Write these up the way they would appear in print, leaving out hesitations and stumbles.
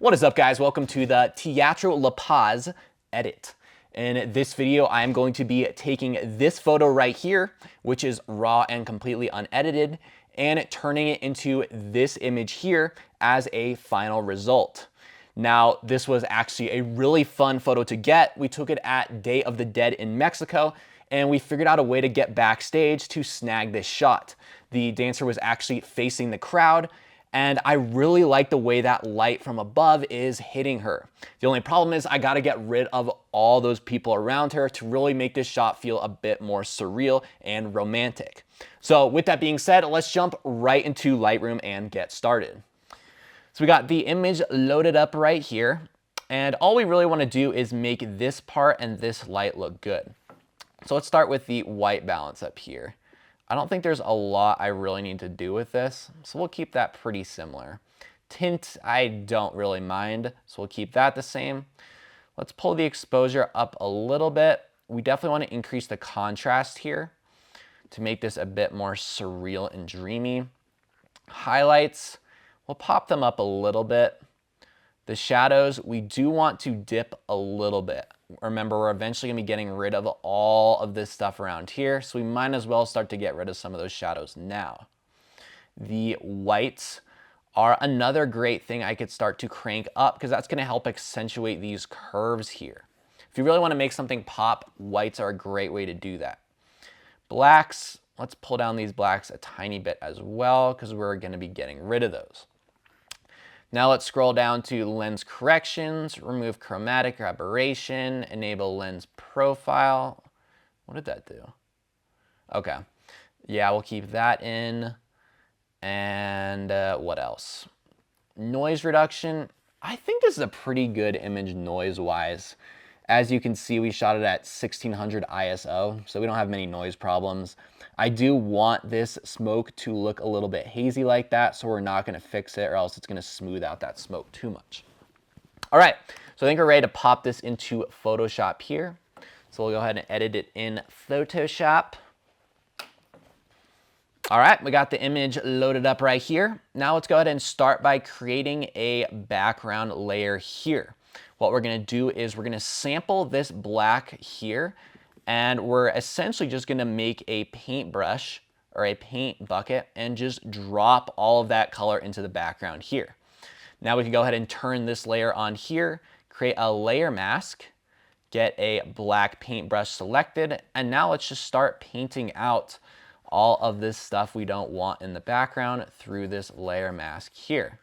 What is up, guys? Welcome to the Teatro La Paz edit. In this video, I am going to be taking this photo right here, which is raw and completely unedited, and turning it into this image here as a final result. Now, this was actually a really fun photo to get. We took it at Day of the Dead in Mexico, and we figured out a way to get backstage to snag this shot. The dancer was actually facing the crowd, and I really like the way that light from above is hitting her. The only problem is I gotta get rid of all those people around her to really make this shot feel a bit more surreal and romantic. So with that being said, let's jump right into Lightroom and get started. So we got the image loaded up right here, and all we really wanna do is make this part and this light look good. So let's start with the white balance up here. I don't think there's a lot I really need to do with this, so we'll keep that pretty similar. Tint, I don't really mind, so we'll keep that the same. Let's pull the exposure up a little bit. We definitely want to increase the contrast here to make this a bit more surreal and dreamy. Highlights, we'll pop them up a little bit. The shadows, we do want to dip a little bit. Remember, we're eventually gonna be getting rid of all of this stuff around here, so we might as well start to get rid of some of those shadows now. The whites are another great thing I could start to crank up because that's gonna help accentuate these curves here. If you really wanna make something pop, whites are a great way to do that. Blacks, let's pull down these blacks a tiny bit as well because we're gonna be getting rid of those. Now let's scroll down to lens corrections, remove chromatic or aberration, enable lens profile. What did that do? Okay, yeah, we'll keep that in. And what else? Noise reduction. I think this is a pretty good image noise-wise. As you can see, we shot it at 1600 ISO, so we don't have many noise problems. I do want this smoke to look a little bit hazy like that, so we're not gonna fix it or else it's gonna smooth out that smoke too much. All right, so I think we're ready to pop this into Photoshop here. So we'll go ahead and edit it in Photoshop. All right, we got the image loaded up right here. Now let's go ahead and start by creating a background layer here. What we're gonna do is we're gonna sample this black here, and we're essentially just gonna make a paintbrush or a paint bucket and just drop all of that color into the background here. Now we can go ahead and turn this layer on here, create a layer mask, get a black paintbrush selected, and now let's just start painting out all of this stuff we don't want in the background through this layer mask here.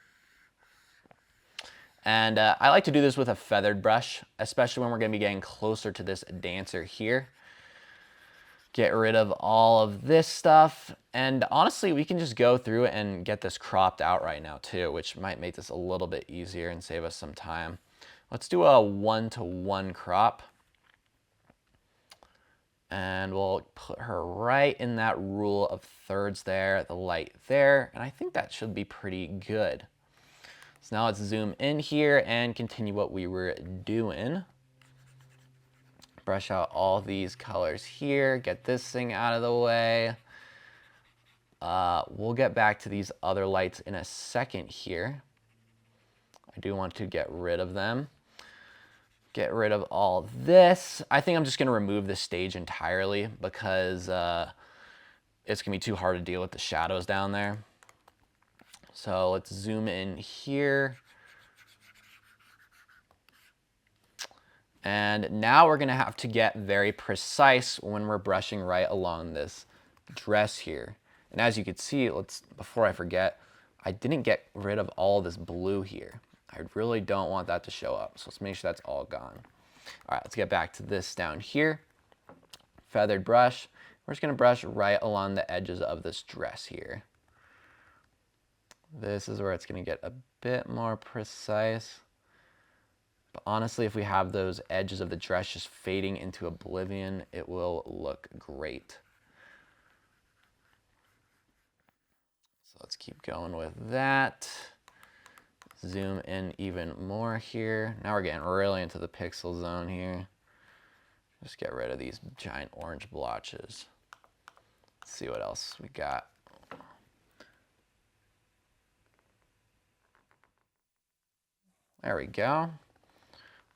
And I like to do this with a feathered brush, especially when we're going to be getting closer to this dancer here. Get rid of all of this stuff. And honestly, we can just go through and get this cropped out right now too, which might make this a little bit easier and save us some time. Let's do a 1:1 crop. And we'll put her right in that rule of thirds there, the light there. And I think that should be pretty good. So now let's zoom in here and continue what we were doing. Brush out all these colors here, get this thing out of the way. We'll get back to these other lights in a second here. I do want to get rid of them. Get rid of all this. I think I'm just gonna remove the stage entirely because it's gonna be too hard to deal with the shadows down there. So let's zoom in here. And now we're gonna have to get very precise when we're brushing right along this dress here. And as you can see, before I forget, I didn't get rid of all this blue here. I really don't want that to show up. So let's make sure that's all gone. All right, let's get back to this down here. Feathered brush. We're just gonna brush right along the edges of this dress here. This is where it's gonna get a bit more precise. But honestly, if we have those edges of the dress just fading into oblivion, it will look great. So let's keep going with that. Zoom in even more here. Now we're getting really into the pixel zone here. Just get rid of these giant orange blotches. Let's see what else we got. There we go.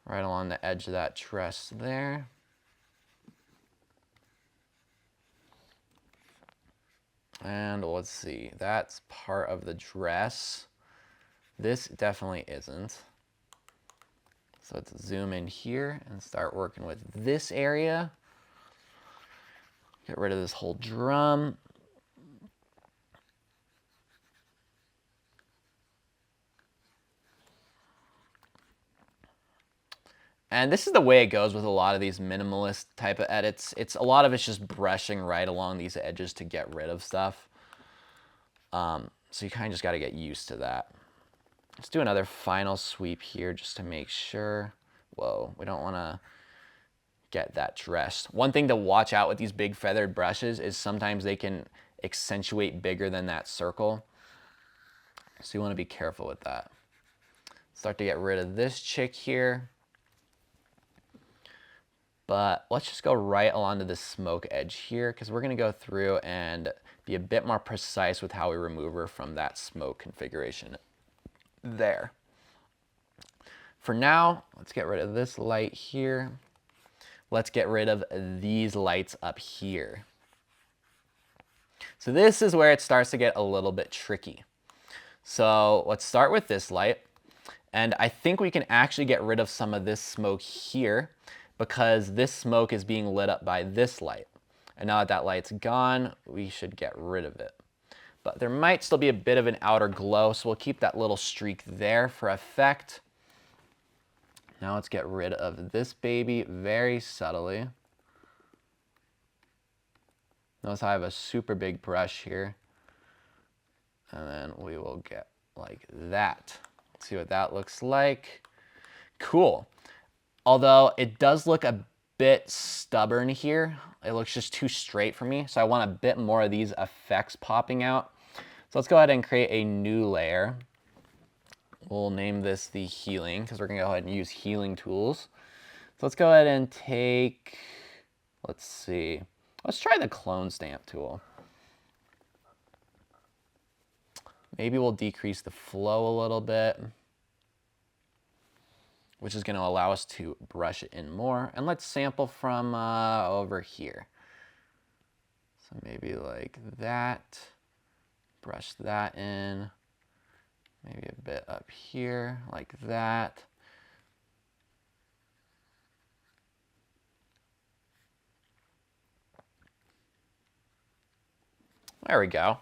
Right along the edge of that dress there. And let's see, that's part of the dress. This definitely isn't. So let's zoom in here and start working with this area. Get rid of this whole drum. And this is the way it goes with a lot of these minimalist type of edits. A lot of it's just brushing right along these edges to get rid of stuff. So you kind of just got to get used to that. Let's do another final sweep here just to make sure. Whoa, we don't want to get that dress. One thing to watch out with these big feathered brushes is sometimes they can accentuate bigger than that circle. So you want to be careful with that. Start to get rid of this chick here. But let's just go right along to the smoke edge here because we're going to go through and be a bit more precise with how we remove her from that smoke configuration there. For now, let's get rid of this light here. Let's get rid of these lights up here. So this is where it starts to get a little bit tricky. So let's start with this light. And I think we can actually get rid of some of this smoke here because this smoke is being lit up by this light. And now that that light's gone, we should get rid of it. But there might still be a bit of an outer glow, so we'll keep that little streak there for effect. Now let's get rid of this baby very subtly. Notice I have a super big brush here. And then we will get like that. Let's see what that looks like. Cool. Although it does look a bit stubborn here. It looks just too straight for me. So I want a bit more of these effects popping out. So let's go ahead and create a new layer. We'll name this the healing because we're going to go ahead and use healing tools. So let's go ahead and take, let's see, let's try the clone stamp tool. Maybe we'll decrease the flow a little bit, which is going to allow us to brush it in more. And let's sample from over here. So maybe like that, brush that in, maybe a bit up here like that. There we go.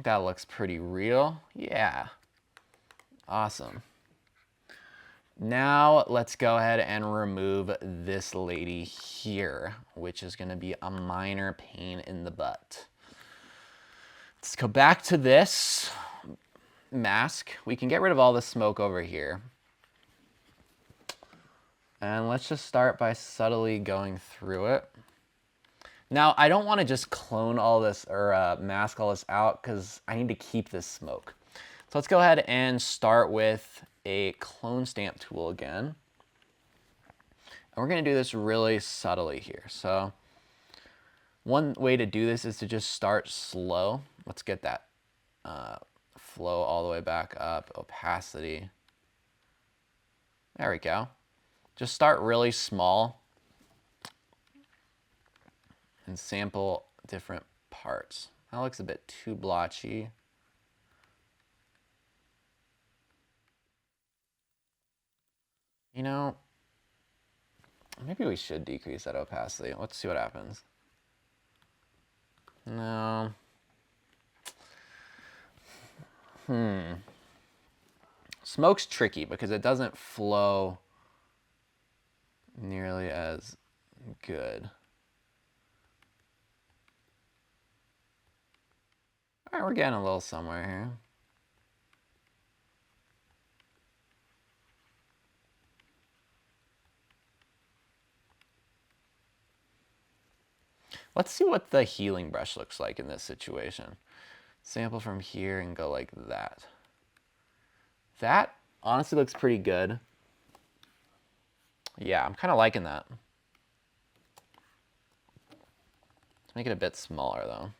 That looks pretty real. Yeah. Awesome. Now let's go ahead and remove this lady here, which is going to be a minor pain in the butt. Let's go back to this mask. We can get rid of all the smoke over here. And let's just start by subtly going through it. Now, I don't want to just clone all this or mask all this out because I need to keep this smoke. So let's go ahead and start with a clone stamp tool again. And we're going to do this really subtly here. So one way to do this is to just start slow. Let's get that flow all the way back up, opacity. There we go. Just start really small and sample different parts. That looks a bit too blotchy. You know, maybe we should decrease that opacity. Let's see what happens. No. Smoke's tricky because it doesn't flow nearly as good. All right, we're getting a little somewhere here. Let's see what the healing brush looks like in this situation. Sample from here and go like that. That honestly looks pretty good. Yeah, I'm kind of liking that. Let's make it a bit smaller though.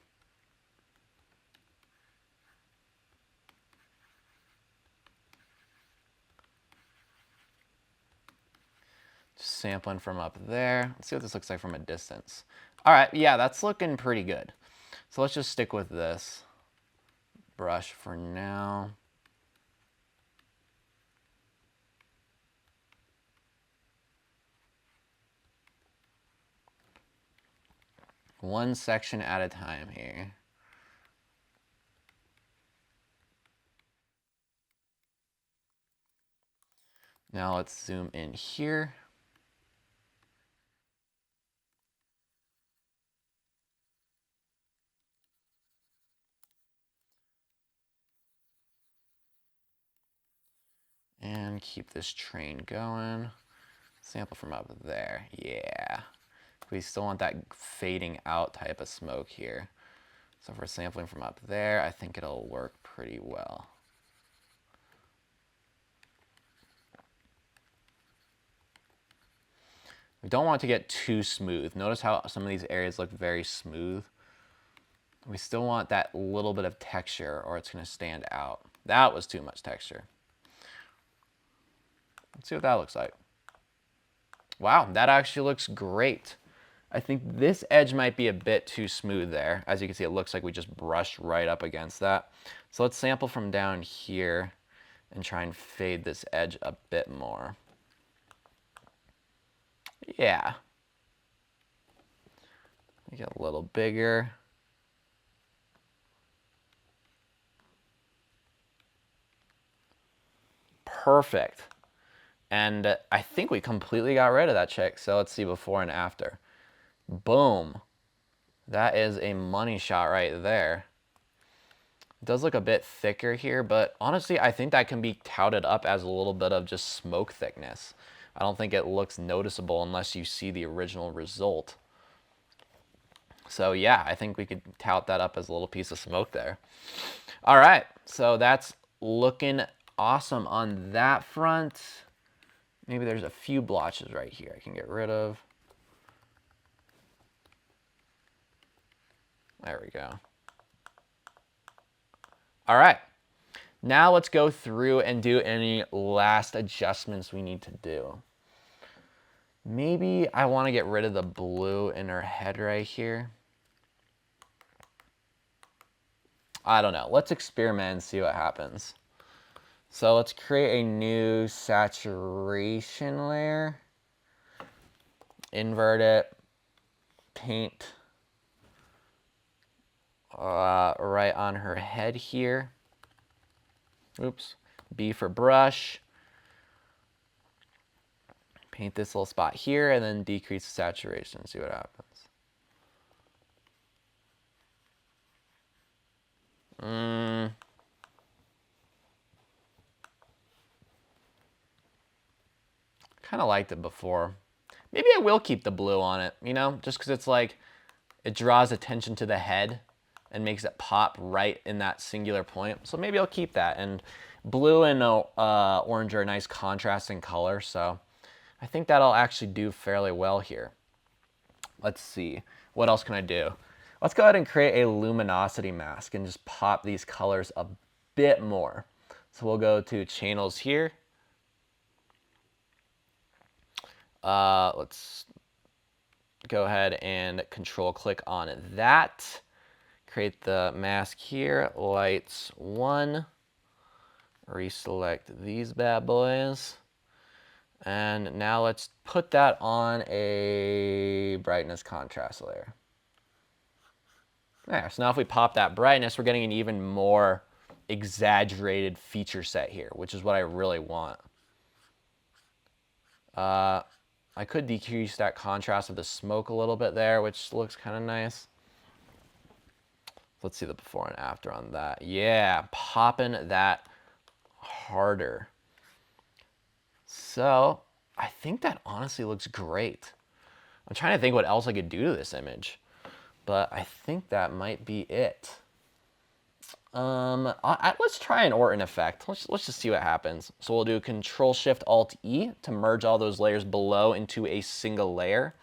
sampling from up there. Let's see what this looks like from a distance. All right, yeah, that's looking pretty good. So let's just stick with this brush for now. One section at a time here. Now let's zoom in here. And keep this train going. Sample from up there. Yeah. We still want that fading out type of smoke here. So if we're sampling from up there, I think it'll work pretty well. We don't want it to get too smooth. Notice how some of these areas look very smooth. We still want that little bit of texture or it's going to stand out. That was too much texture. Let's see what that looks like. Wow, that actually looks great. I think this edge might be a bit too smooth there. As you can see, it looks like we just brushed right up against that. So let's sample from down here and try and fade this edge a bit more. Yeah. Make it a little bigger. Perfect. And I think we completely got rid of that chick. So let's see before and after. Boom. That is a money shot right there. It does look a bit thicker here, but honestly, I think that can be touted up as a little bit of just smoke thickness. I don't think it looks noticeable unless you see the original result. So yeah, I think we could tout that up as a little piece of smoke there. All right, so that's looking awesome on that front. Maybe there's a few blotches right here I can get rid of. There we go. All right, now let's go through and do any last adjustments we need to do. Maybe I want to get rid of the blue in her head right here. I don't know. Let's experiment and see what happens. So let's create a new saturation layer. Invert it. Paint right on her head here. Oops. B for brush. Paint this little spot here and then decrease the saturation. See what happens. Kind of liked it before. Maybe I will keep the blue on it, you know, just because it's like, it draws attention to the head and makes it pop right in that singular point. So maybe I'll keep that. And blue and orange are a nice contrasting color, so I think that'll actually do fairly well here. Let's see, what else can I do? Let's go ahead and create a luminosity mask and just pop these colors a bit more. So we'll go to channels here. Let's go ahead and control click on that. Create the mask here, lights 1. Reselect these bad boys. And now let's put that on a brightness contrast layer. There, so now if we pop that brightness, we're getting an even more exaggerated feature set here, which is what I really want. I could decrease that contrast of the smoke a little bit there, which looks kind of nice. Let's see the before and after on that. Yeah, popping that harder. So I think that honestly looks great. I'm trying to think what else I could do to this image, but I think that might be it. Let's try an Orton effect. Let's just see what happens. So we'll do Control-Shift-Alt-E to merge all those layers below into a single layer.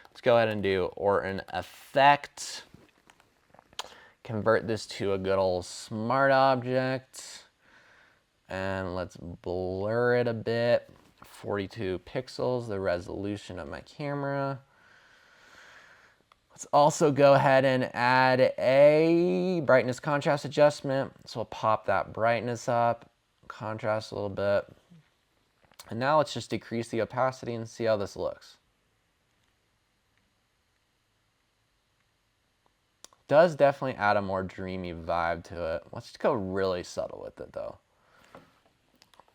Let's go ahead and do Orton effect. Convert this to a good old smart object. And let's blur it a bit. 42 pixels, the resolution of my camera. Let's also go ahead and add a brightness contrast adjustment. So we'll pop that brightness up, contrast a little bit. And now let's just decrease the opacity and see how this looks. Does definitely add a more dreamy vibe to it. Let's just go really subtle with it though.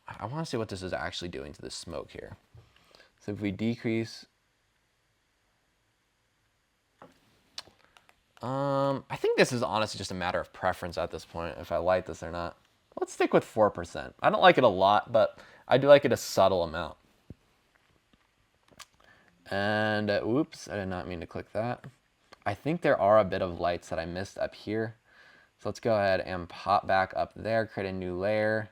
I want to see what this is actually doing to the smoke here. So if we decrease, I think this is honestly just a matter of preference at this point, if I like this or not. Let's stick with 4%. I don't like it a lot, but I do like it a subtle amount. And oops, I did not mean to click that. I think there are a bit of lights that I missed up here. So let's go ahead and pop back up there, create a new layer,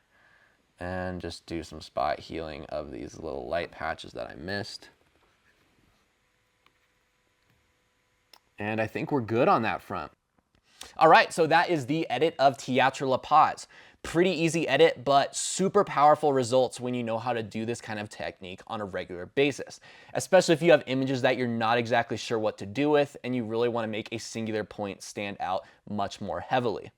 and just do some spot healing of these little light patches that I missed. And I think we're good on that front. All right, so that is the edit of Teatro La Paz. Pretty easy edit, but super powerful results when you know how to do this kind of technique on a regular basis, especially if you have images that you're not exactly sure what to do with and you really want to make a singular point stand out much more heavily.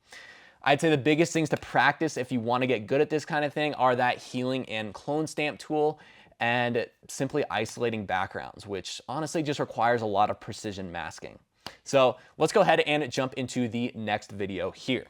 I'd say the biggest things to practice if you want to get good at this kind of thing are that healing and clone stamp tool and simply isolating backgrounds, which honestly just requires a lot of precision masking. So let's go ahead and jump into the next video here.